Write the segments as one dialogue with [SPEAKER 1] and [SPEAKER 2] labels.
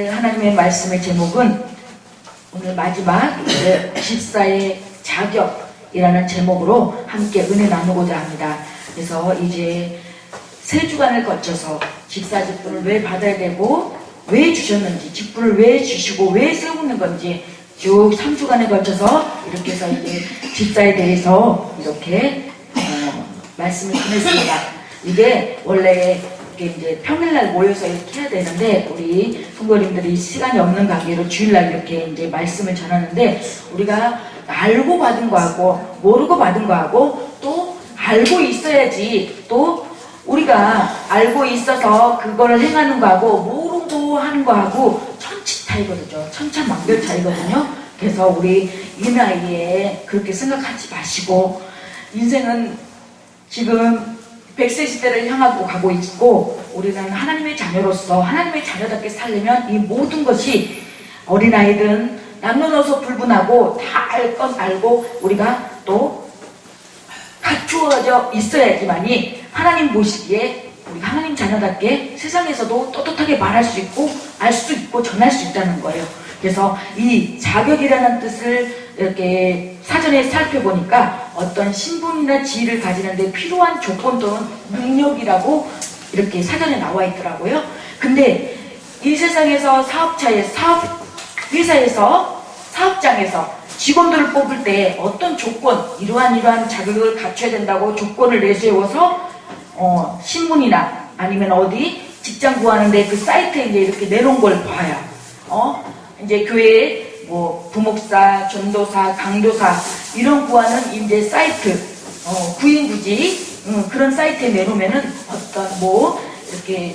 [SPEAKER 1] 하나님의 말씀의 제목은 오늘 마지막 집사의 자격이라는 제목으로 함께 은혜 나누고자 합니다. 그래서 이제 3주간을 거쳐서 집사 직분을 왜 받아야 되고 왜 주셨는지, 직분을 왜 주시고 왜 세우는 건지 쭉 3주간에 걸쳐서 이렇게 해서 이제 집사에 대해서 이렇게 말씀을 전했습니다. 이게 원래 이제 평일날 모여서 이렇게 해야 되는데 우리 성도님들이 시간이 없는 관계로 주일날 이렇게 이제 말씀을 전하는데, 우리가 알고 받은 거하고 모르고 받은 거하고 또 알고 있어야지, 또 우리가 알고 있어서 그걸 행하는 거하고 모르고 하는 거하고 천치 차이거든요. 천차만별 차이거든요. 그래서 우리 이 나이에 그렇게 생각하지 마시고, 인생은 지금 100세 시대를 향하고 가고 있고, 우리는 하나님의 자녀로서 하나님의 자녀답게 살려면 이 모든 것이 어린아이든 남녀노소 불문하고 다 알 건 알고 우리가 또 갖추어져 있어야지만이 하나님 보시기에 우리 하나님 자녀답게 세상에서도 떳떳하게 말할 수 있고 알 수 있고 전할 수 있다는 거예요. 그래서 이 자격이라는 뜻을 이렇게 사전에 살펴보니까 어떤 신분이나 지위를 가지는데 필요한 조건 또는 능력이라고 이렇게 사전에 나와 있더라고요. 근데 이 세상에서 회사에서 사업장에서 직원들을 뽑을 때 어떤 조건, 이러한 자격을 갖춰야 된다고 조건을 내세워서 신문이나 아니면 어디 직장 구하는데 그 사이트에 이제 이렇게 내놓은 걸 봐요. 이제 교회에 뭐 부목사, 전도사, 강도사 이런 구하는 이제 사이트, 구인구지 그런 사이트에 내놓으면은 어떤 뭐 이렇게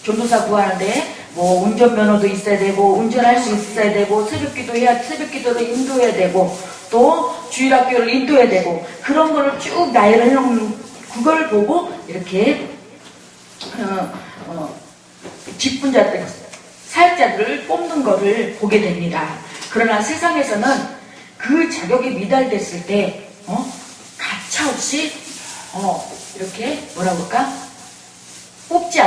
[SPEAKER 1] 전도사 구하는데 뭐 운전면허도 있어야 되고 운전할 수 있어야 되고 새벽기도를 인도해야 되고 또 주일학교를 인도해야 되고 그런 거를 쭉 나열을 해놓은 그걸 보고 이렇게 직분자들, 사역자들을 뽑는 거를 보게 됩니다. 그러나 세상에서는 그 자격이 미달됐을 때 가차없이 이렇게 뭐라 그럴까? 뽑지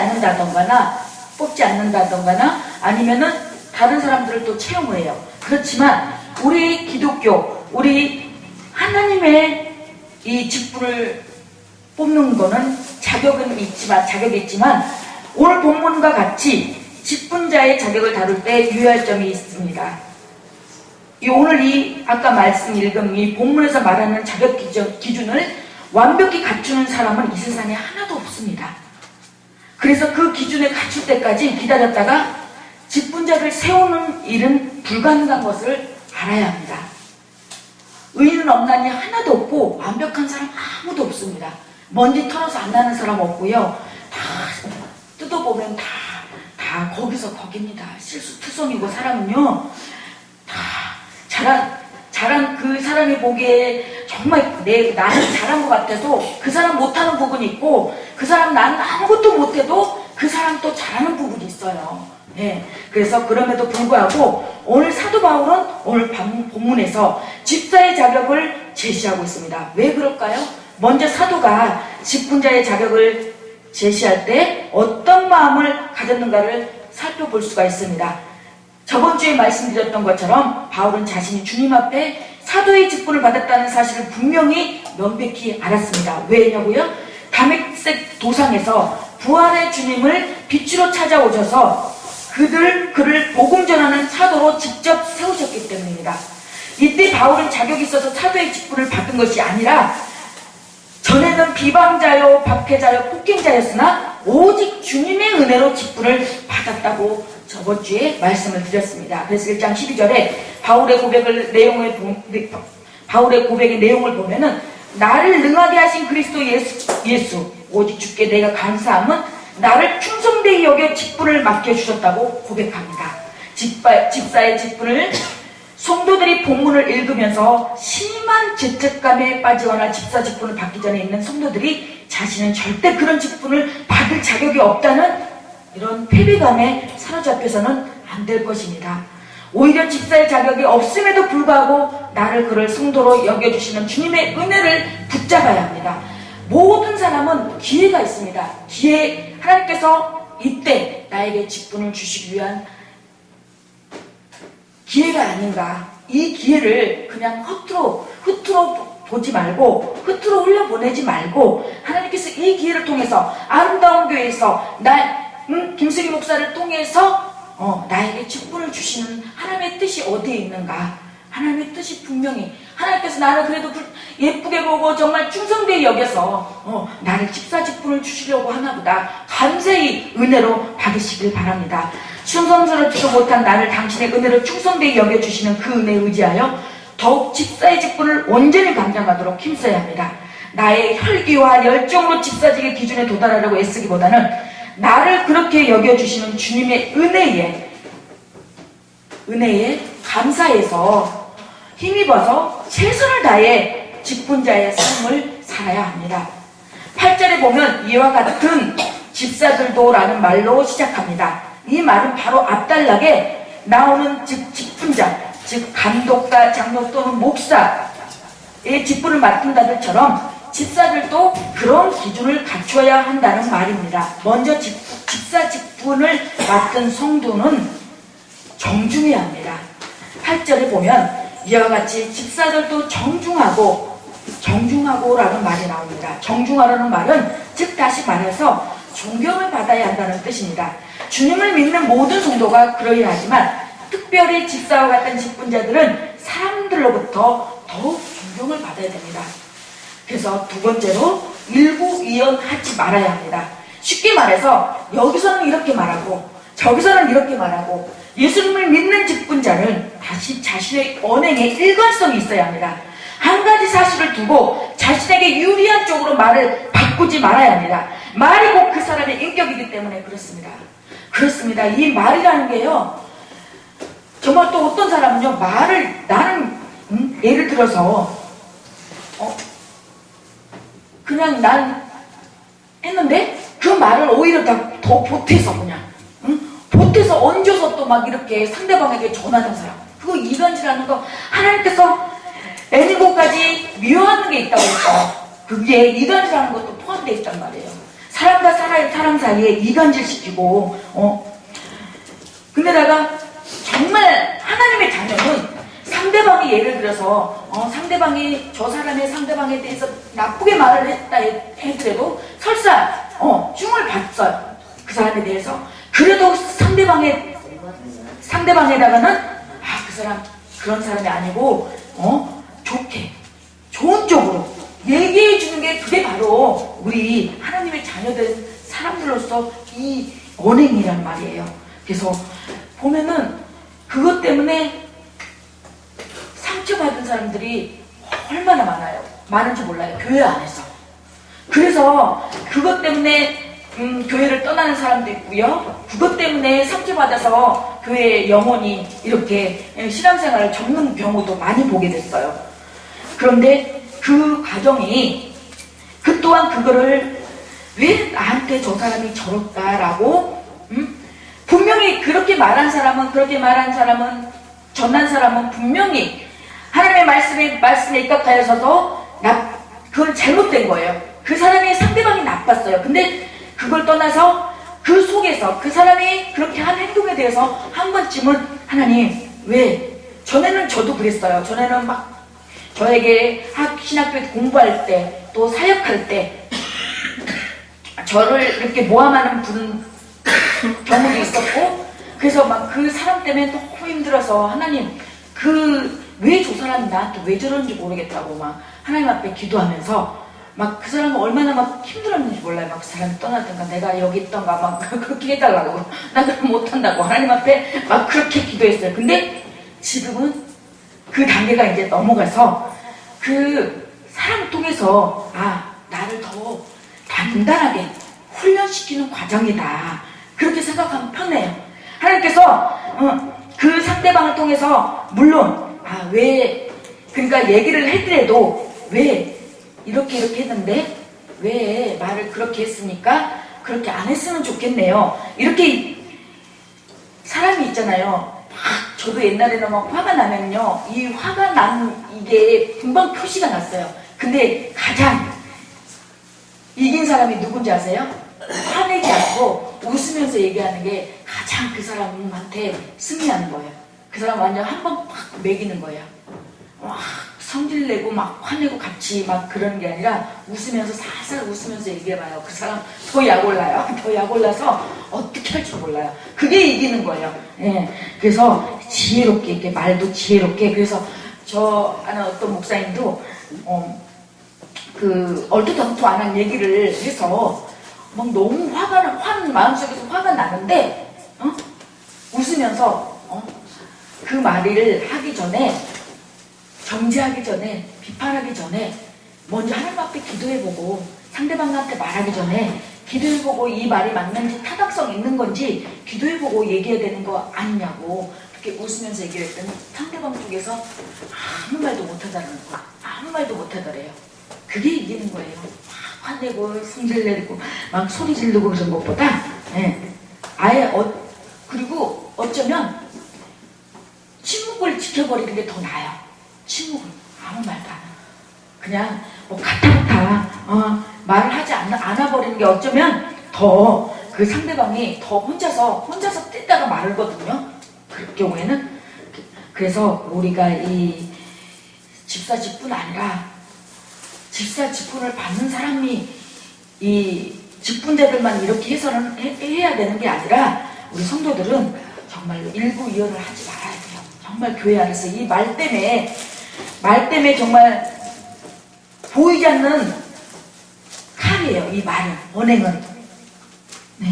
[SPEAKER 1] 않는다던가나 아니면은 다른 사람들을 또 채용을 해요. 그렇지만 우리 기독교, 우리 하나님의 이 직분을 뽑는 거는 자격이 있지만 오늘 본문과 같이 직분자의 자격을 다룰 때 유의할 점이 있습니다. 오늘 아까 말씀 읽은 이 본문에서 말하는 자격 기준을 완벽히 갖추는 사람은 이 세상에 하나도 없습니다. 그래서 그 기준을 갖출 때까지 기다렸다가 직분자를 세우는 일은 불가능한 것을 알아야 합니다. 의인은 없나니 하나도 없고 완벽한 사람 아무도 없습니다. 먼지 털어서 안 나는 사람 없고요. 다 뜯어보면 다 거기서 거깁니다. 실수투성이고 사람은요. 다 잘한 그 사람이 보기에 정말 나는 잘한 것 같아도 그 사람 못하는 부분이 있고, 그 사람 나는 아무것도 못해도 그 사람 또 잘하는 부분이 있어요. 네. 그래서 그럼에도 불구하고 오늘 사도 바울은 오늘 본문에서 집사의 자격을 제시하고 있습니다. 왜 그럴까요? 먼저 사도가 직분자의 자격을 제시할 때 어떤 마음을 가졌는가를 살펴볼 수가 있습니다. 저번 주에 말씀드렸던 것처럼 바울은 자신이 주님 앞에 사도의 직분을 받았다는 사실을 분명히 명백히 알았습니다. 왜냐고요? 다메섹 도상에서 부활의 주님을 빛으로 찾아오셔서 그를 복음 전하는 사도로 직접 세우셨기 때문입니다. 이때 바울은 자격이 있어서 사도의 직분을 받은 것이 아니라 전에는 비방자요, 박해자요, 폭행자였으나 오직 주님의 은혜로 직분을 받았다고 저번 주에 말씀을 드렸습니다. 그래서 1장 12절에 바울의 고백의 내용을 보면은 나를 능하게 하신 그리스도 예수 오직 주께 내가 감사함은 나를 충성되게 여겨 직분을 맡겨주셨다고 고백합니다. 집사의 직분을 성도들이 본문을 읽으면서 심한 죄책감에 빠지거나 집사 직분을 받기 전에 있는 성도들이 자신은 절대 그런 직분을 받을 자격이 없다는 이런 패배감에 사로잡혀서는 안 될 것입니다. 오히려 집사의 자격이 없음에도 불구하고 나를 그럴 성도로 여겨주시는 주님의 은혜를 붙잡아야 합니다. 모든 사람은 기회가 있습니다. 하나님께서 이때 나에게 직분을 주시기 위한 기회가 아닌가. 이 기회를 그냥 허투루 보지 말고, 허투루 흘려보내지 말고, 하나님께서 이 기회를 통해서 아름다운 교회에서 김승희 목사를 통해서 나에게 직분을 주시는 하나님의 뜻이 어디에 있는가. 하나님의 뜻이 분명히, 하나님께서 나를 그래도 예쁘게 보고 정말 충성되게 여겨서 나를 집사 직분을 주시려고 하나보다 감사히 은혜로 받으시길 바랍니다. 충성스럽지도 못한 나를 당신의 은혜로 충성되게 여겨주시는 그 은혜에 의지하여 더욱 집사의 직분을 온전히 감당하도록 힘써야 합니다. 나의 혈기와 열정으로 집사직의 기준에 도달하려고 애쓰기보다는 나를 그렇게 여겨주시는 주님의 은혜에 감사해서 힘입어서 최선을 다해 직분자의 삶을 살아야 합니다. 8절에 보면 이와 같은 집사들도 라는 말로 시작합니다. 이 말은 바로 앞단락에 나오는 직분자, 즉 감독과 장로 또는 목사의 직분을 맡은 자들처럼 집사들도 그런 기준을 갖춰야 한다는 말입니다. 먼저 집사 직분을 맡은 성도는 정중해야 합니다. 8절에 보면 이와 같이 집사들도 정중하고라는 말이 나옵니다. 정중하라는 말은 즉 다시 말해서 존경을 받아야 한다는 뜻입니다. 주님을 믿는 모든 성도가 그러해야 하지만 특별히 집사와 같은 직분자들은 사람들로부터 더욱 존경을 받아야 됩니다. 그래서 두 번째로 일구이연하지 말아야 합니다. 쉽게 말해서 여기서는 이렇게 말하고 저기서는 이렇게 말하고 예수님을 믿는 직분자는 다시 자신의 언행에 일관성이 있어야 합니다. 한 가지 사실을 두고 자신에게 유리한 쪽으로 말을 바꾸지 말아야 합니다. 말이 곧 그 사람의 인격이기 때문에 그렇습니다. 이 말이라는 게요, 정말 또 어떤 사람은요, 나는 예를 들어서 그냥 난 했는데 그 말을 오히려 더 보태서 보태서 얹어서 또 막 이렇게 상대방에게 전하는 사람, 그거 이간질하는 거. 하나님께서 애니고까지 미워하는 게 있다고 했어요. 그게 이간질하는 것도 포함되어 있단 말이에요. 사람과 사람 사이에 이간질 시키고 근데다가 정말 하나님의 자녀는 상대방이 예를 들어서 상대방이 저 사람의 상대방에 대해서 나쁘게 말을 했다 해더라도 설사 흉을 봤어요. 그 사람에 대해서. 그래도 상대방에다가는 그 사람 그런 사람이 아니고 좋은 쪽으로 얘기해 주는 게 그게 바로 우리 하나님의 자녀된 사람들로서 이 언행이란 말이에요. 그래서 보면은 그것 때문에 상처받은 사람들이 얼마나 많은지 몰라요. 교회 안에서. 그래서 그것 때문에 교회를 떠나는 사람도 있고요. 그것 때문에 상처받아서 교회에 영원히 이렇게 신앙생활을 접는 경우도 많이 보게 됐어요. 그런데 그 과정이 그 또한 그거를 왜 나한테 저 사람이 저럴까라고 분명히 그렇게 말한 사람은 전한 사람은 분명히 하나님의 말씀에 입각하여서도 그건 잘못된 거예요. 그 사람이 상대방이 나빴어요. 근데 그걸 떠나서 그 속에서 그 사람이 그렇게 한 행동에 대해서 한 번쯤은 하나님 왜 전에는 저도 그랬어요. 전에는 막 저에게 신학교에 공부할 때 또 사역할 때 저를 이렇게 모함하는 경우도 있었고 그래서 막 그 사람 때문에 너무 힘들어서 하나님 왜 저 사람이 나한테 왜 저러는지 모르겠다고 막 하나님 앞에 기도하면서 막 그 사람은 얼마나 막 힘들었는지 몰라요. 막 그 사람이 떠나든가 내가 여기 있던가 막 그렇게 해달라고 나 그럼 못한다고 하나님 앞에 막 그렇게 기도했어요. 근데 지금은 그 단계가 이제 넘어가서 그 사람을 통해서 나를 더 단단하게 훈련시키는 과정이다. 그렇게 생각하면 편해요. 하나님께서 그 상대방을 통해서 물론 그러니까 얘기를 했더라도 왜 이렇게 했는데 왜 말을 그렇게 했습니까? 그렇게 안 했으면 좋겠네요. 이렇게 사람이 있잖아요. 저도 옛날에는 막 화가 나면요, 이 화가 난 이게 금방 표시가 났어요. 근데 가장 이긴 사람이 누군지 아세요? 화내지 않고 웃으면서 얘기하는 게 가장 그 사람한테 승리하는 거예요. 그 사람 완전 한 번 팍 매기는 거예요. 막 성질내고 막 화내고 같이 막 그런 게 아니라 웃으면서 살살 웃으면서 얘기해봐요. 그 사람 더 약 올라요. 더 약 올라서 어떻게 할 줄 몰라요. 그게 이기는 거예요. 예. 그래서 지혜롭게 이렇게 말도 지혜롭게. 그래서 저 아는 어떤 목사님도 그 얼토당토 안 한 얘기를 해서 막 너무 마음속에서 화가 나는데 웃으면서 그 말을 하기 전에, 정죄하기 전에, 비판하기 전에 먼저 하나님 앞에 기도해보고, 상대방한테 말하기 전에 기도해보고 이 말이 맞는지 타당성 있는 건지 기도해보고 얘기해야 되는 거 아니냐고 그렇게 웃으면서 얘기했더니 상대방 쪽에서 아무 말도 못하다는 거, 아무 말도 못하더래요. 그게 이기는 거예요. 막 화내고 승질내고 막 소리 지르고 그런 것보다, 예. 아예 그리고 어쩌면 침묵을 지켜버리는 게 더 나아요. 침묵을 아무 말도 안 하고 그냥 뭐 가타부타 말을 하지 않아버리는 게 어쩌면 더 그 상대방이 더 혼자서 떼다가 마르거든요. 그럴 경우에는. 그래서 우리가 이 집사 직분 아니라 집사 직분을 받는 사람이 이 직분자들만 이렇게 해서는 해야 되는 게 아니라 우리 성도들은 정말로 일부이언을 하지 말아야 돼요. 정말 교회 안에서 이 말 때문에 정말 보이지 않는 칼이에요. 이 말은, 언행은. 네.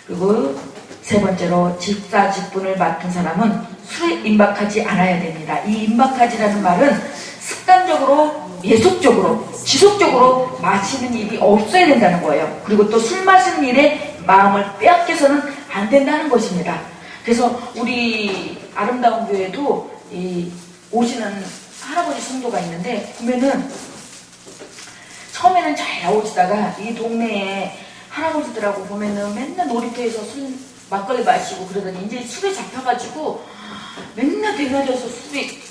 [SPEAKER 1] 그리고 세 번째로 집사 직분을 맡은 사람은 술에 임박하지 않아야 됩니다. 이 임박하지라는 말은 습관적으로, 예속적으로, 지속적으로 마시는 일이 없어야 된다는 거예요. 그리고 또 술 마시는 일에 마음을 빼앗겨서는 안 된다는 것입니다. 그래서 우리 아름다운 교회도 이 오시는 할아버지 성도가 있는데 보면은 처음에는 잘 나오시다가 이 동네에 할아버지들하고 보면은 맨날 놀이터에서 술 막걸리 마시고 그러더니 이제 술에 잡혀가지고 맨날 대낮에서 술이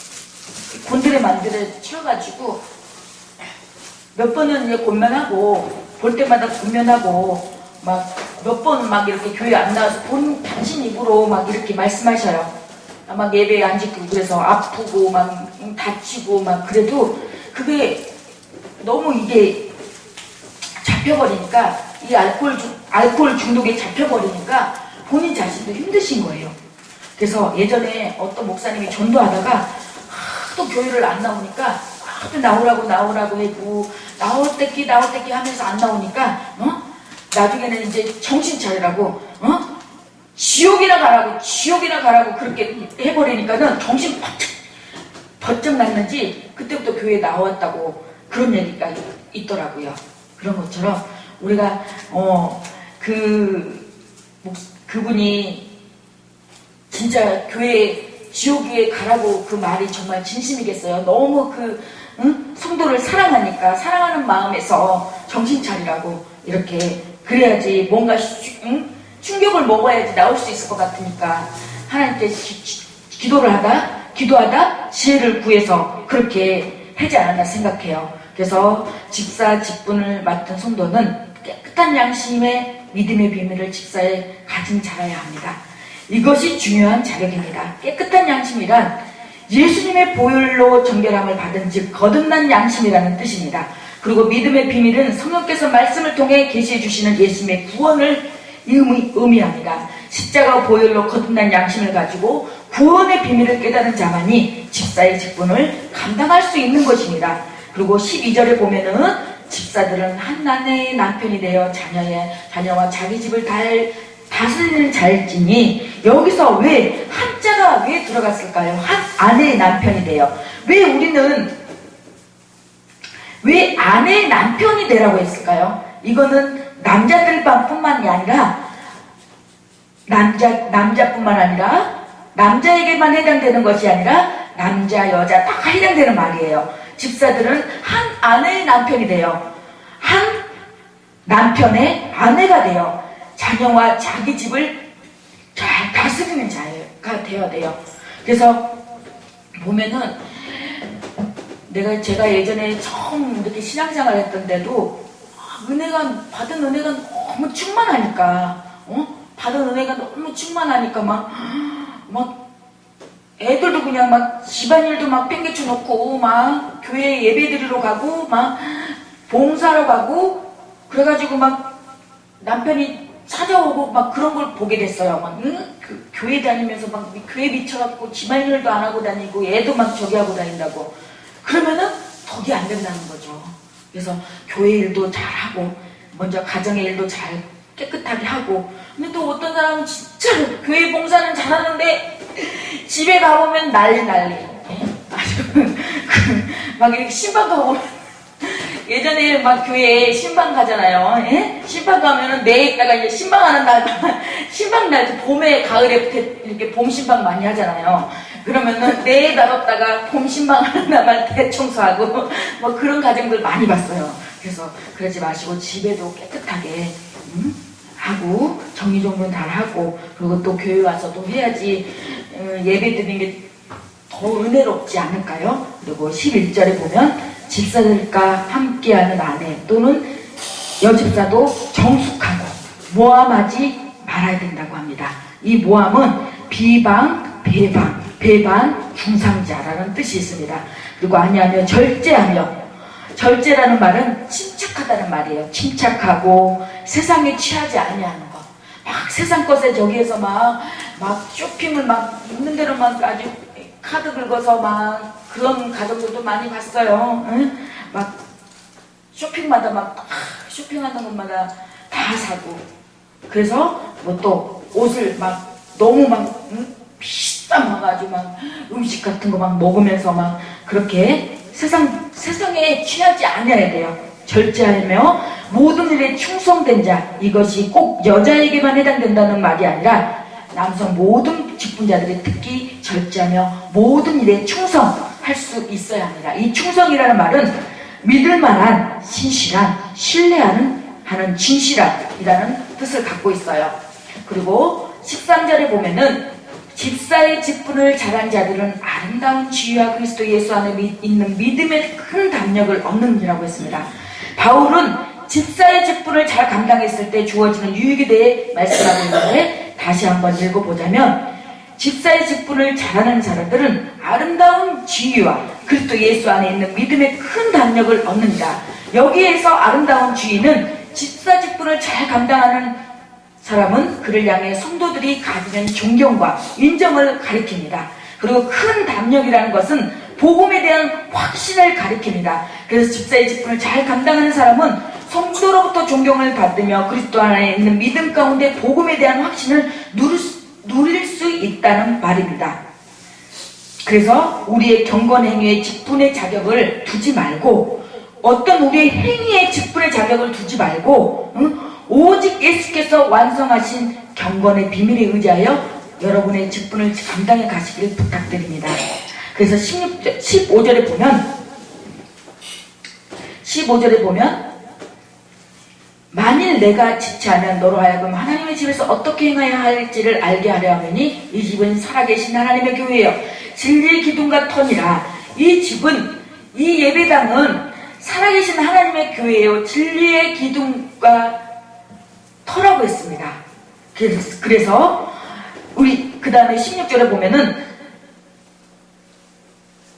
[SPEAKER 1] 곤드레 만드레 취해가지고 몇 번은 이제 곤면하고 볼 때마다 곤면하고 막 몇 번 막 이렇게 교회 안 나와서 당신 입으로 막 이렇게 말씀하셔요. 막 예배에 안 지키고 그래서 아프고 막 다치고 막 그래도 그게 너무 이게 잡혀버리니까 이 알코올 중독에 잡혀버리니까 본인 자신도 힘드신 거예요. 그래서 예전에 어떤 목사님이 전도하다가 하도 교회를 안 나오니까 하도 나오라고 했고 나올 때끼 하면서 안 나오니까 나중에는 이제 정신 차리라고 지옥이나 가라고 그렇게 해버리니까는 정신 번쩍 났는지 그때부터 교회에 나왔다고 그런 얘기가 있더라고요. 그런 것처럼 우리가 그분이 진짜 지옥에 가라고 그 말이 정말 진심이겠어요. 너무 성도를 사랑하는 마음에서 정신 차리라고 이렇게 그래야지 뭔가 충격을 먹어야지 나올 수 있을 것 같으니까 하나님께 기도하다 지혜를 구해서 그렇게 하지 않았나 생각해요. 그래서 집사 직분을 맡은 성도는 깨끗한 양심의 믿음의 비밀을 집사에 가진 자라야 합니다. 이것이 중요한 자격입니다. 깨끗한 양심이란 예수님의 보혈로 정결함을 받은 즉 거듭난 양심이라는 뜻입니다. 그리고 믿음의 비밀은 성령께서 말씀을 통해 계시해 주시는 예수님의 구원을 의미합니다. 십자가 보혈로 거듭난 양심을 가지고 구원의 비밀을 깨달은 자만이 집사의 직분을 감당할 수 있는 것입니다. 그리고 12절에 보면은 집사들은 한 아내의 남편이 되어 자녀와 자기 집을 다스리는 자일지니 여기서 왜 한자가 왜 들어갔을까요? 한 아내의 남편이 되어 왜 아내의 남편이 되라고 했을까요? 이거는 남자들뿐만이 아니라 남자뿐만 아니라 남자에게만 해당되는 것이 아니라 남자 여자 다 해당되는 말이에요. 집사들은 한 아내의 남편이 되어 한 남편의 아내가 되어 자녀와 자기 집을 잘 다스리는 자가 되어야 돼요. 그래서 보면은 제가 예전에 처음 이렇게 신앙생활 했던 데도 받은 은혜가 너무 충만하니까 막 그냥 막 집안일도 막 팽개쳐 놓고 막 교회 예배 드리러 가고 막 봉사하러 가고 그래가지고 막 남편이 찾아오고 막 그런 걸 보게 됐어요. 막 그 교회 다니면서 막 교회 미쳐갖고 집안일도 안 하고 다니고 애도 막 저기 하고 다닌다고. 그러면은 덕이 안 된다는 거죠. 그래서 교회 일도 잘하고 먼저 가정의 일도 잘 깨끗하게 하고. 근데 또 어떤 사람은 진짜 교회 봉사는 잘하는데 집에 가보면 난리. 예? 아주 막 이렇게 신방 가보면 예전에 막 교회에 신방 가잖아요. 예? 신방 가면은 내에다가 이제 신방하는 날, 신방날 봄에 가을에 이렇게 봄 신방 많이 하잖아요. 그러면은 내에 다뤘다가 봄 신방하는 날만 대청소하고 뭐 그런 가정들 많이 봤어요. 그래서 그러지 마시고 집에도 깨끗하게 하고 정리정돈 잘 하고 그리고 또 교회 와서도 해야지 예배 드리는 게 더 은혜롭지 않을까요? 그리고 11절에 보면 집사들과 함께하는 아내 또는 여집사도 정숙하고 모함하지 말아야 된다고 합니다. 이 모함은 비방, 배반, 중상자라는 뜻이 있습니다. 그리고 아니하면 절제라는 말은 침착하다는 말이에요. 침착하고 세상에 취하지 아니하는 것. 막 세상 것에 저기에서 막 쇼핑을 막 있는 대로 막 아주 카드 긁어서 막 그런 가족들도 많이 봤어요. 응? 막 쇼핑마다 막 쇼핑하는 것마다 다 사고. 그래서 뭐 또 옷을 막 너무 막 비싼 거 가지고 막 음식 같은 거 막 먹으면서 막 그렇게 세상에 취하지 않아야 돼요. 절제하며 모든 일에 충성된 자. 이것이 꼭 여자에게만 해당된다는 말이 아니라 남성 모든 직분자들이 특히 절제하며 모든 일에 충성할 수 있어야 합니다. 이 충성이라는 말은 믿을만한, 신실한, 신뢰하는 진실함이라는 뜻을 갖고 있어요. 그리고 13절에 보면은 집사의 직분을 잘한 자들은 아름다운 지위와 그리스도 예수 안에 있는 믿음의 큰 담력을 얻는이라고 했습니다. 바울은 집사의 직분을 잘 감당했을 때 주어지는 유익에 대해 말씀하고 있는데 다시 한번 읽어보자면 집사의 직분을 잘하는 사람들은 아름다운 지위와 그리스도 예수 안에 있는 믿음의 큰 담력을 얻는다. 여기에서 아름다운 지위는 집사 직분을 잘 감당하는 사람은 그를 향해 성도들이 가지는 존경과 인정을 가리킵니다. 그리고 큰 담력이라는 것은 복음에 대한 확신을 가리킵니다. 그래서 집사의 직분을 잘 감당하는 사람은 성도로부터 존경을 받으며 그리스도 안에 있는 믿음 가운데 복음에 대한 확신을 누릴 수 있다는 말입니다. 그래서 우리의 경건 행위의 직분의 자격을 두지 말고 어떤 우리의 행위의 직분의 자격을 두지 말고 오직 예수께서 완성하신 경건의 비밀에 의지하여 여러분의 직분을 감당해 가시길 부탁드립니다. 그래서 15절에 보면 만일 내가 지체하면 너로 하여금 하나님의 집에서 어떻게 행해야 할지를 알게 하려 하매니 이 집은 살아계신 하나님의 교회요 진리의 기둥과 터니라. 이 집은 이 예배당은 살아계신 하나님의 교회요 진리의 기둥과 터라고 했습니다. 그래서 우리 그 다음에 16절에 보면은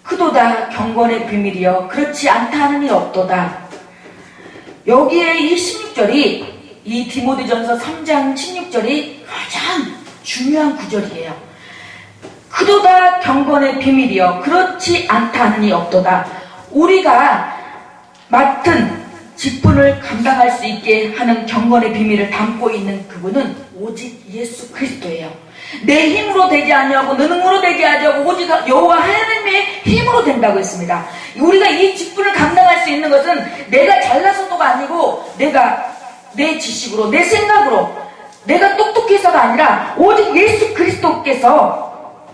[SPEAKER 1] 크도다 경건의 비밀이여 그렇지 않다 하는 이 없도다. 여기에 이 16절이 이 디모데전서 3장 16절이 가장 중요한 구절이에요. 크도다 경건의 비밀이여 그렇지 않다 하는 이 없도다. 우리가 맡은 직분을 감당할 수 있게 하는 경건의 비밀을 담고 있는 그분은 오직 예수 그리스도예요. 내 힘으로 되지 아니하고 내 능으로 되지 아니하고 오직 여호와 하나님의 힘으로 된다고 했습니다. 우리가 이 직분을 감당할 수 있는 것은 내가 잘나서도가 아니고 내가 내 지식으로 내 생각으로 내가 똑똑해서가 아니라 오직 예수 그리스도께서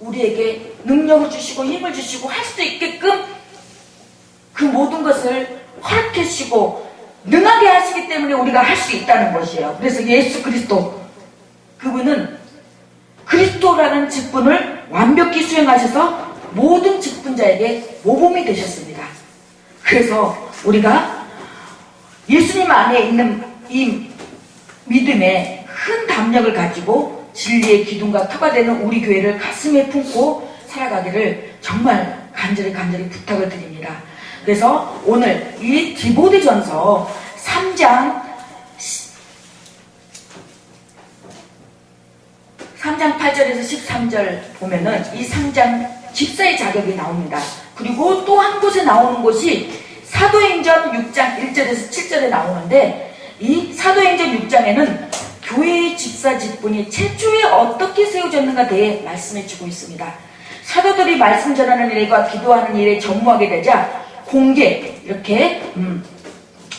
[SPEAKER 1] 우리에게 능력을 주시고 힘을 주시고 할 수 있게끔 그 모든 것을 허락해 주시고 능하게 하시기 때문에 우리가 할 수 있다는 것이에요. 그래서 예수 그리스도 그분은 그리스도라는 직분을 완벽히 수행하셔서 모든 직분자에게 모범이 되셨습니다. 그래서 우리가 예수님 안에 있는 이 믿음의 큰 담력을 가지고 진리의 기둥과 터가 되는 우리 교회를 가슴에 품고 살아가기를 정말 간절히 부탁을 드립니다. 그래서 오늘 이 디모데전서 3장 8절에서 13절 보면은 이 3장 집사의 자격이 나옵니다. 그리고 또 한 곳에 나오는 곳이 사도행전 6장 1절에서 7절에 나오는데, 이 사도행전 6장에는 교회의 집사 직분이 최초에 어떻게 세워졌는가 대해 말씀해 주고 있습니다. 사도들이 말씀 전하는 일과 기도하는 일에 전무하게 되자 공개, 이렇게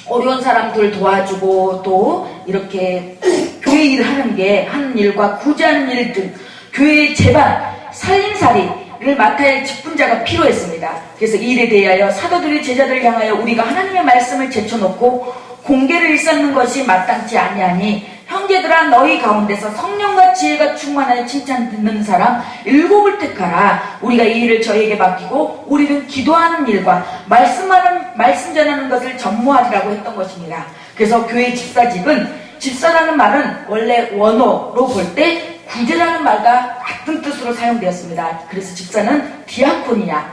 [SPEAKER 1] 어려운 사람들 도와주고 또 이렇게 교회 일 하는 일과 구제하는 일 등 교회의 재반, 살림살이를 맡아야 할 직분자가 필요했습니다. 그래서 이 일에 대하여 사도들이 제자들을 향하여 우리가 하나님의 말씀을 제쳐놓고 공개를 일삼는 것이 마땅치 아니하니, 형제들아 너희 가운데서 성령과 지혜가 충만하여 칭찬 듣는 사람 7을 택하라. 우리가 이 일을 저에게 맡기고 우리는 기도하는 일과 말씀 전하는 것을 전무하리라고 했던 것입니다. 그래서 교회 집사직은, 집사라는 말은 원래 원어로 볼 때 구제라는 말과 같은 뜻으로 사용되었습니다. 그래서 집사는 디아코니아,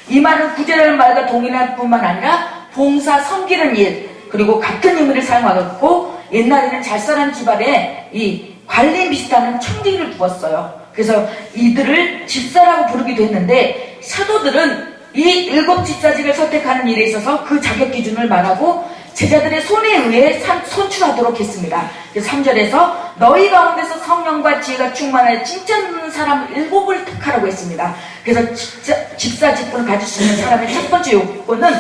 [SPEAKER 1] 이 말은 구제라는 말과 동일한 뿐만 아니라 봉사, 섬기는 일, 그리고 같은 의미를 사용하고, 옛날에는 잘 사는 집안에 이 관리 비슷한 청지기를 두었어요. 그래서 이들을 집사라고 부르기도 했는데, 사도들은 이 7 집사직을 선택하는 일에 있어서 그 자격 기준을 말하고 제자들의 손에 의해 선출하도록 했습니다. 3절에서 너희 가운데서 성령과 지혜가 충만하여 칭찬 듣는 사람 7을 택하라고 했습니다. 그래서 집사 직분을 가질 수 있는 사람의 첫 번째 요건은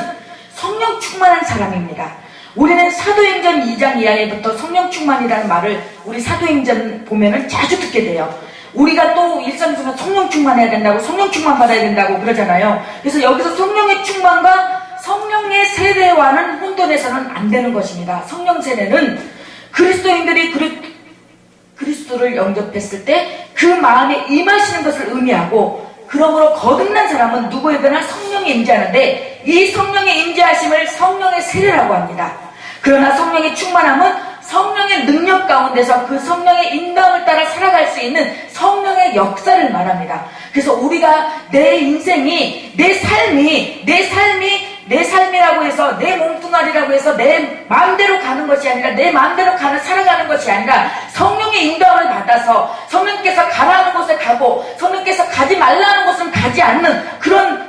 [SPEAKER 1] 성령 충만한 사람입니다. 우리는 사도행전 2장 이하에부터 성령 충만이라는 말을 우리 사도행전 보면은 자주 듣게 돼요. 우리가 또 일상생활 성령 충만해야 된다고, 성령 충만 받아야 된다고 그러잖아요. 그래서 여기서 성령의 충만과 성령의 세례와는 혼돈해서는 안 되는 것입니다. 성령 세례는 그리스도인들이 그리스도를 영접했을 때 그 마음에 임하시는 것을 의미하고, 그러므로 거듭난 사람은 누구에게나 성령이 임재하는데 이 성령의 임재하심을 성령의 세례라고 합니다. 그러나 성령의 충만함은 성령의 능력 가운데서 그 성령의 인도함을 따라 살아갈 수 있는 성령의 역사를 말합니다. 그래서 우리가 내 인생이, 내 삶이라고 해서, 내 몸뚱아리라고 해서 내 마음대로 가는 것이 아니라, 내 마음대로 살아가는 것이 아니라 성령의 인도함을 받아서 성령께서 가라는 곳에 가고 성령께서 가지 말라는 곳은 가지 않는 그런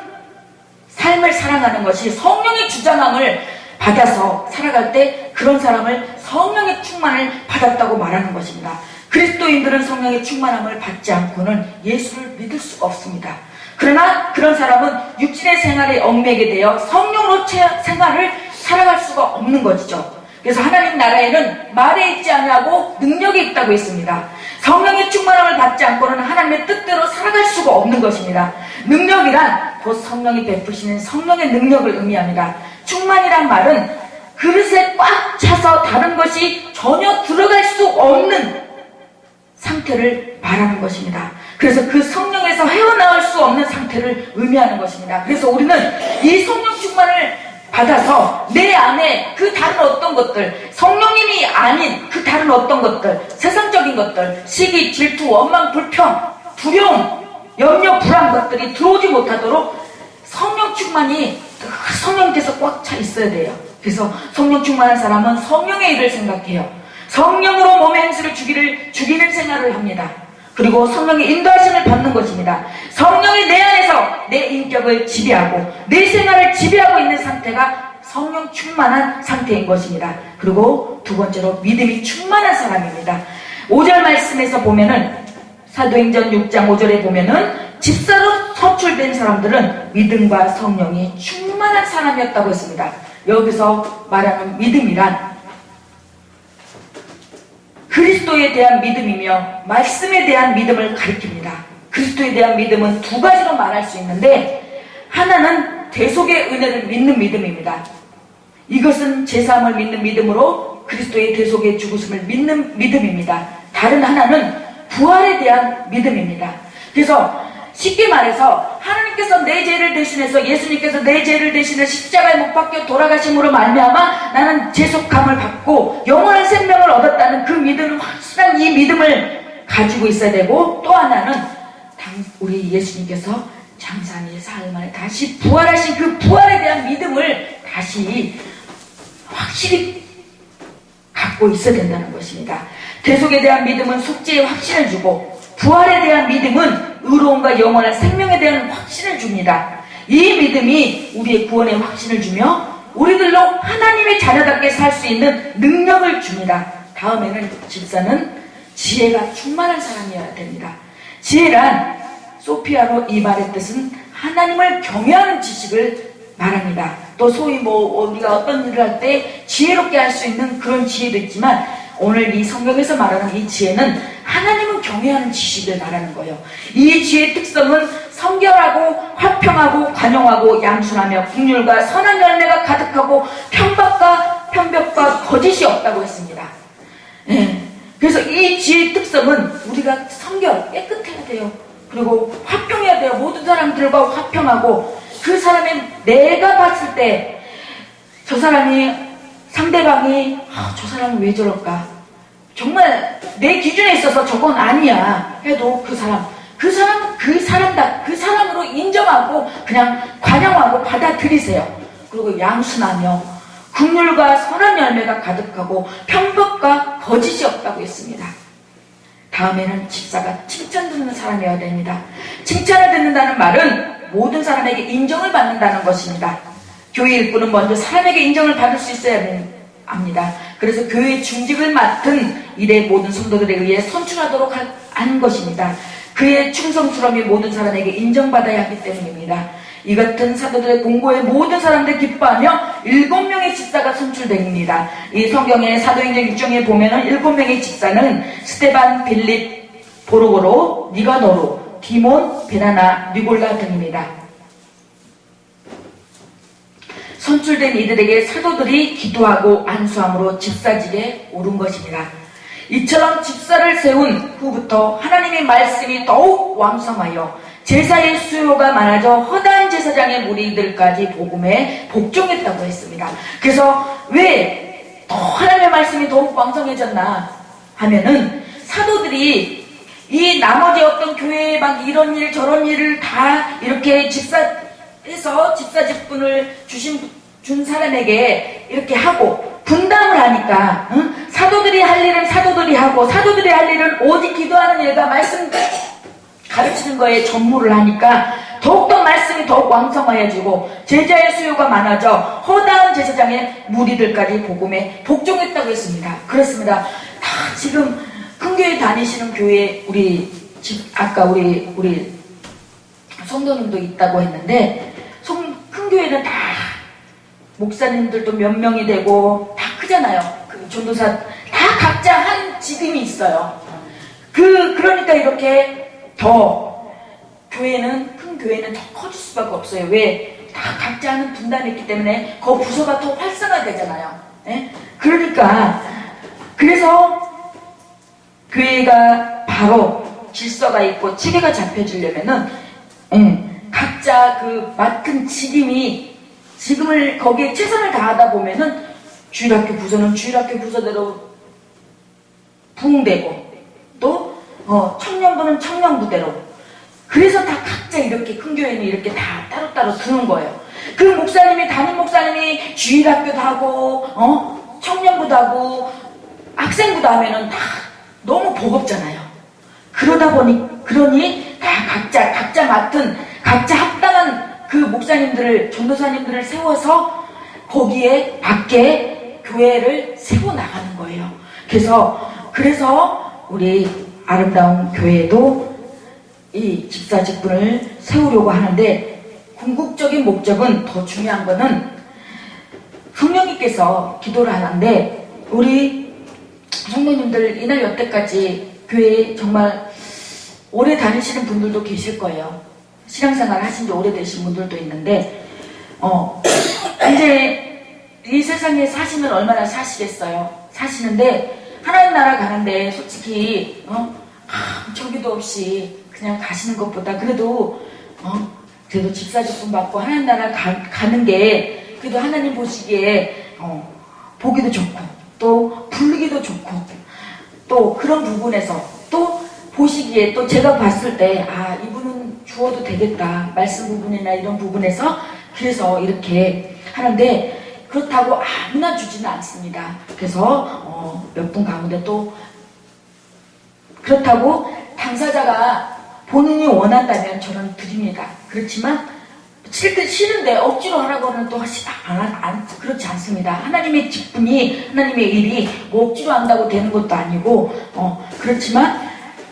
[SPEAKER 1] 삶을 살아가는 것이, 성령의 주장함을 받아서 살아갈 때 그런 사람을 성령의 충만을 받았다고 말하는 것입니다. 그리스도인들은 성령의 충만함을 받지 않고는 예수를 믿을 수가 없습니다. 그러나 그런 사람은 육신의 생활에 얽매게 되어 성령으로 생활을 살아갈 수가 없는 것이죠. 그래서 하나님 나라에는 말에 있지 아니하고 능력이 있다고 했습니다. 성령의 충만함을 받지 않고는 하나님의 뜻대로 살아갈 수가 없는 것입니다. 능력이란 곧 성령이 베푸시는 성령의 능력을 의미합니다. 충만이란 말은 그릇에 꽉 차서 다른 것이 전혀 들어갈 수 없는 상태를 말하는 것입니다. 그래서 그 성령에서 헤어나올 수 없는 상태를 의미하는 것입니다. 그래서 우리는 이 성령 충만을 받아서 내 안에 그 다른 어떤 것들, 성령님이 아닌 그 다른 어떤 것들, 세상적인 것들, 시기, 질투, 원망, 불평, 두려움, 염려, 불안 것들이 들어오지 못하도록 성령 충만이 성령께서 꽉 차 있어야 돼요. 그래서 성령 충만한 사람은 성령의 일을 생각해요. 성령으로 몸의 행실을 죽이는 생활을 합니다. 그리고 성령의 인도하심을 받는 것입니다. 성령이 내 안에서 내 인격을 지배하고 내 생활을 지배하고 있는 상태가 성령 충만한 상태인 것입니다. 그리고 두 번째로 믿음이 충만한 사람입니다. 5절 말씀에서 보면은, 사도행전 6장 5절에 보면은 집사로 선출된 사람들은 믿음과 성령이 충만한 사람이었다고 했습니다. 여기서 말하는 믿음이란 그리스도에 대한 믿음이며 말씀에 대한 믿음을 가리킵니다. 그리스도에 대한 믿음은 두 가지로 말할 수 있는데, 하나는 대속의 은혜를 믿는 믿음입니다. 이것은 제사함을 믿는 믿음으로 그리스도의 대속의 죽으심을 믿는 믿음입니다. 다른 하나는 부활에 대한 믿음입니다. 그래서 쉽게 말해서 하나님께서 내 죄를 대신해서, 예수님께서 내 죄를 대신해 십자가에 못 박혀 돌아가심으로 말미암아 나는 죄속함을 받고 영원한 생명을 얻었다는 그 믿음은, 확실한 이 믿음을 가지고 있어야 되고, 또 하나는 우리 예수님께서 장사니 사흘 만에 다시 부활하신 그 부활에 대한 믿음을 다시 확실히 갖고 있어야 된다는 것입니다. 대속에 대한 믿음은 속죄의 확신을 주고 부활에 대한 믿음은 의로움과 영원한 생명에 대한 확신을 줍니다. 이 믿음이 우리의 구원의 확신을 주며 우리들로 하나님의 자녀답게 살 수 있는 능력을 줍니다. 다음에는 집사는 지혜가 충만한 사람이어야 됩니다. 지혜란 소피아로 이 말의 뜻은 하나님을 경외하는 지식을 말합니다. 또 소위 우리가 어떤 일을 할 때 지혜롭게 할 수 있는 그런 지혜도 있지만 오늘 이 성경에서 말하는 이 지혜는 하나님을 경외하는 지식을 말하는 거예요. 이 지혜의 특성은 성결하고 화평하고 관용하고 양순하며 긍휼과 선한 열매가 가득하고 편벽과 거짓이 없다고 했습니다. 그래서 이 지혜의 특성은 우리가 성결, 깨끗해야 돼요. 그리고 화평해야 돼요. 모든 사람들과 화평하고 그 사람의 내가 봤을 때 저 사람이 상대방이 저 사람은 왜 저럴까? 정말 내 기준에 있어서 저건 아니야 해도 그 사람은 그 사람으로 인정하고 그냥 관용하고 받아들이세요. 그리고 양순하며 긍휼과 선한 열매가 가득하고 편법과 거짓이 없다고 했습니다. 다음에는 집사가 칭찬 듣는 사람이어야 됩니다. 칭찬을 듣는다는 말은 모든 사람에게 인정을 받는다는 것입니다. 교회 일꾼은 먼저 사람에게 인정을 받을 수 있어야 합니다. 그래서 교회의 중직을 맡은 일의 모든 성도들에 의해 선출하도록 한 것입니다. 그의 충성스러움이 모든 사람에게 인정받아야 하기 때문입니다. 이 같은 사도들의 공고에 모든 사람들이 기뻐하며 7명의 집사가 선출됩니다. 이 성경의 사도행전 6장에 보면은 7명의 집사는 스데반, 빌립, 보로고로, 니가노로, 디몬, 베나나, 니골라 등입니다. 선출된 이들에게 사도들이 기도하고 안수함으로 집사직에 오른 것입니다. 이처럼 집사를 세운 후부터 하나님의 말씀이 더욱 왕성하여 제사의 수요가 많아져 허다한 제사장의 무리들까지 복음에 복종했다고 했습니다. 그래서 왜 더 하나님의 말씀이 더욱 왕성해졌나 하면은 사도들이 이 나머지 어떤 교회에 막 이런 일 저런 일을 다 이렇게 집사해서 집사직분을 준 사람에게 이렇게 하고 분담을 하니까 사도들이 할 일은 사도들이 하고 사도들이 할 일은 오직 기도하는 일과 말씀 가르치는 거에 전무를 하니까 더욱더 말씀이 더욱 왕성하여지고 제자의 수요가 많아져 허다한 제사장의 무리들까지 복음에 복종했다고 했습니다. 그렇습니다. 다 지금 큰교회 다니시는 교회 아까 우리 성도님도 있다고 했는데 큰교회는 다 목사님들도 몇 명이 되고 다 크잖아요. 그 전도사 다 각자 한 직임이 있어요. 그러니까 이렇게 더 큰 교회는 더 커질 수밖에 없어요. 왜? 다 각자 하는 분담이 있기 때문에 그 부서가 더 활성화되잖아요. 예? 그래서 교회가 바로 질서가 있고 체계가 잡혀지려면은 각자 그 맡은 직임을 거기에 최선을 다하다 보면은 주일학교 부서는 주일학교 부서대로 부흥되고 또 청년부는 청년부대로 그래서 다 각자 이렇게 큰 교회는 이렇게 다 따로따로 드는 거예요. 그 담임 목사님이 주일학교도 하고 청년부도 하고 학생부도 하면은 다 너무 버겁잖아요. 그러니 다 각자 맡은 각자 합당한 그 목사님들을 전도사님들을 세워서 거기에 밖에 교회를 세워 나가는 거예요. 그래서 우리 아름다운 교회도 이 집사 직분을 세우려고 하는데 궁극적인 목적은 더 중요한 거는 성령님께서 기도를 하는데 우리 성도님들 이날 여태까지 교회에 정말 오래 다니시는 분들도 계실 거예요. 신앙생활 하신 지 오래되신 분들도 있는데 이제 이 세상에 사시면 얼마나 사시겠어요. 사시는데 하나님 나라 가는데 솔직히 저기도 없이 그냥 가시는 것보다 그래도 집사직분 받고 하나님 나라 가는 게 그래도 하나님 보시기에 보기도 좋고 또 부르기도 좋고 또 그런 부분에서 또 보시기에 또 제가 봤을 때 이분은 주어도 되겠다. 말씀 부분이나 이런 부분에서 그래서 이렇게 하는데 그렇다고 아무나 주지는 않습니다. 그래서 몇 분 가운데 또 그렇다고 당사자가 본인이 원한다면 저는 드립니다. 그렇지만 싫은데 억지로 하라고는 또 그렇지 않습니다. 하나님의 직분이 하나님의 일이 뭐 억지로 한다고 되는 것도 아니고 그렇지만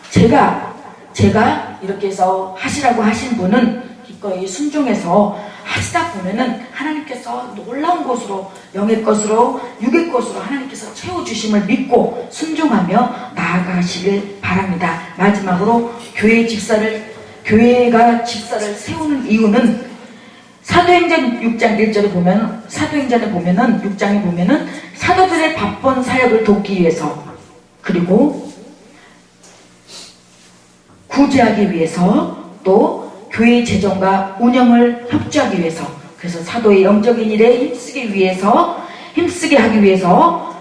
[SPEAKER 1] 제가 이렇게 해서 하시라고 하신 분은 기꺼이 순종해서 하시다 보면은 하나님께서 놀라운 것으로 영의 것으로 육의 것으로 하나님께서 채워주심을 믿고 순종하며 나아가시길 바랍니다. 마지막으로 교회가 집사를 세우는 이유는 사도행전 6장 1절에 보면 사도행전에 보면은 6장에 보면은 사도들의 바쁜 사역을 돕기 위해서 그리고 구제하기 위해서 또 교회 재정과 운영을 협조하기 위해서 그래서 사도의 영적인 일에 힘쓰게 하기 위해서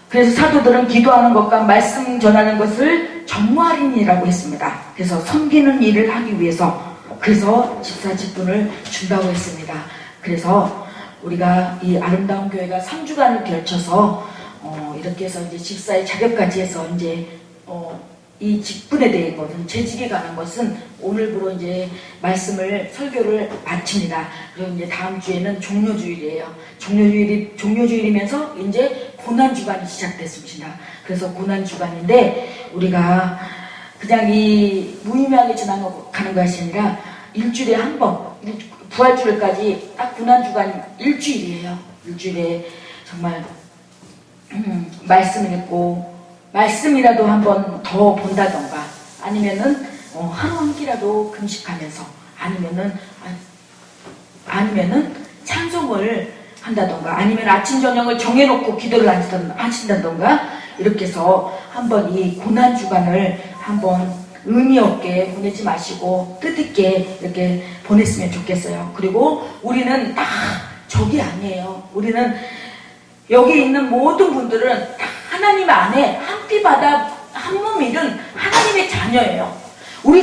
[SPEAKER 1] 그래서 사도들은 기도하는 것과 말씀 전하는 것을 전무할인이라고 했습니다. 그래서 섬기는 일을 하기 위해서 그래서 집사 직분을 준다고 했습니다. 그래서 우리가 이 아름다운 교회가 3주간을 걸쳐서 이렇게 해서 이제 집사의 자격까지 해서 이제 이 직분에 대한 것은 재직에 관한 것은 오늘부로 이제 설교를 마칩니다. 그리고 이제 다음 주에는 종료주일이에요. 종료주일이면서 이제 고난주간이 시작됐습니다. 그래서 고난주간인데 우리가 그냥 이 무의미하게 지나가는 것이 아니라 일주일에 한 번, 부활주일까지 딱 고난주간 일주일이에요. 일주일에 정말 말씀을 읽고 말씀이라도 한 번 더 본다던가 아니면은 하루 한 끼라도 금식하면서 아니면은 찬송을 한다던가 아니면 아침 저녁을 정해놓고 기도를 하신다던가 이렇게 해서 한번 이 고난주간을 한번 의미 없게 보내지 마시고 뜻있게 이렇게 보냈으면 좋겠어요. 그리고 우리는 다 적이 아니에요. 우리는 여기 있는 모든 분들은 다 하나님 안에 한 피 바다 한 몸 이룬 하나님의 자녀예요. 우리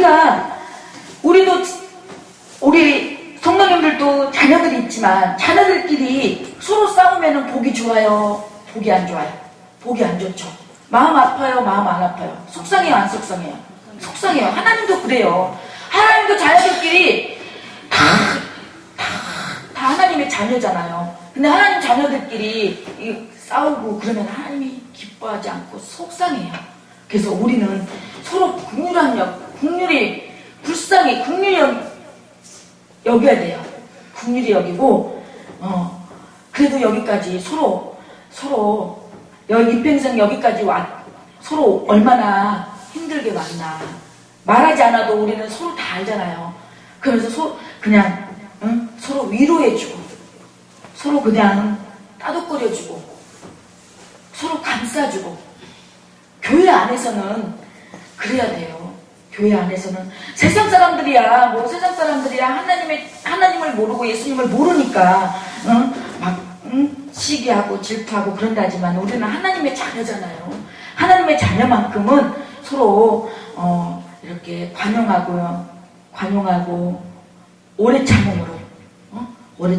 [SPEAKER 1] 성도님들도 자녀들이 있지만 자녀들끼리 서로 싸우면 복이 좋아요? 복이 안 좋아요? 복이 안 좋죠. 마음 아파요? 마음 안 아파요? 속상해요? 안 속상해요? 속상해요. 하나님도 그래요. 하나님도 자녀들끼리 다 하나님의 자녀잖아요. 근데 하나님 자녀들끼리 싸우고 그러면 하나님이 기뻐하지 않고 속상해요. 그래서 우리는 서로 불쌍히 여겨야 돼요. 긍휼히 여기고 그래도 여기까지 서로 이평생 여기까지 서로 얼마나 힘들게 왔나 말하지 않아도 우리는 서로 다 알잖아요. 그러면서 그냥 서로 위로해주고 서로 그냥 따뜻거려주고 서로 감싸주고 교회 안에서는 그래야 돼요. 교회 안에서는 세상 사람들이야 하나님을 모르고 예수님을 모르니까 시기하고 질투하고 그런다지만 우리는 하나님의 자녀잖아요. 하나님의 자녀만큼은 서로 이렇게 관용하고 오래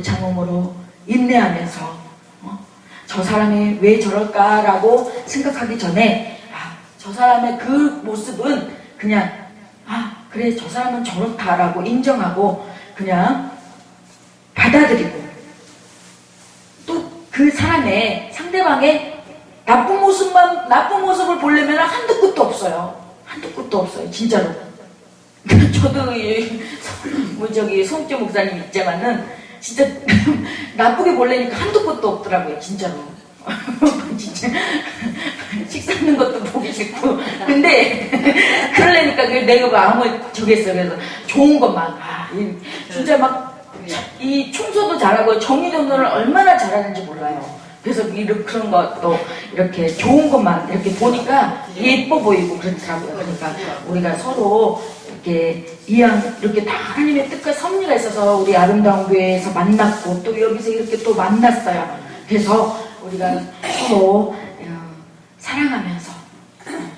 [SPEAKER 1] 참음으로 인내하면서 저 사람이 왜 저럴까라고 생각하기 전에 저 사람의 그 모습은 그냥 그래 저 사람은 저렇다라고 인정하고 그냥 받아들이고 또 그 상대방의 나쁜 모습을 보려면 한두 끝도 없어요. 진짜로. 저도 송주 목사님 있지만은 진짜 나쁘게 보려니까 한두 끝도 없더라고요. 진짜로. 진짜 식사하는 것도 보기 싫고 근데 그러려니까 내가 아무 저겠어요. 그래서 좋은 것만 진짜 이 청소도 잘하고 정리정돈을 얼마나 잘하는지 몰라요. 그래서 그런 것도 이렇게 좋은 것만 이렇게 보니까 예뻐 보이고 그렇더라고요. 그러니까 우리가 서로 이렇게 다 하나님의 뜻과 섭리가 있어서 우리 아름다운 교회에서 만났고 또 여기서 이렇게 또 만났어요. 그래서 우리가 서로 사랑하면서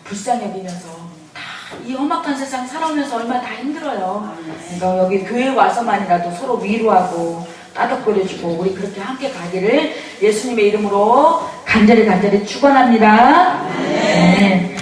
[SPEAKER 1] 불쌍히 여기면서 다 이 험악한 세상 살아오면서 얼마나 다 힘들어요. 그러니까 여기 교회 와서만이라도 서로 위로하고 따뜻거려주고 우리 그렇게 함께 가기를 예수님의 이름으로 간절히 축원합니다. 네.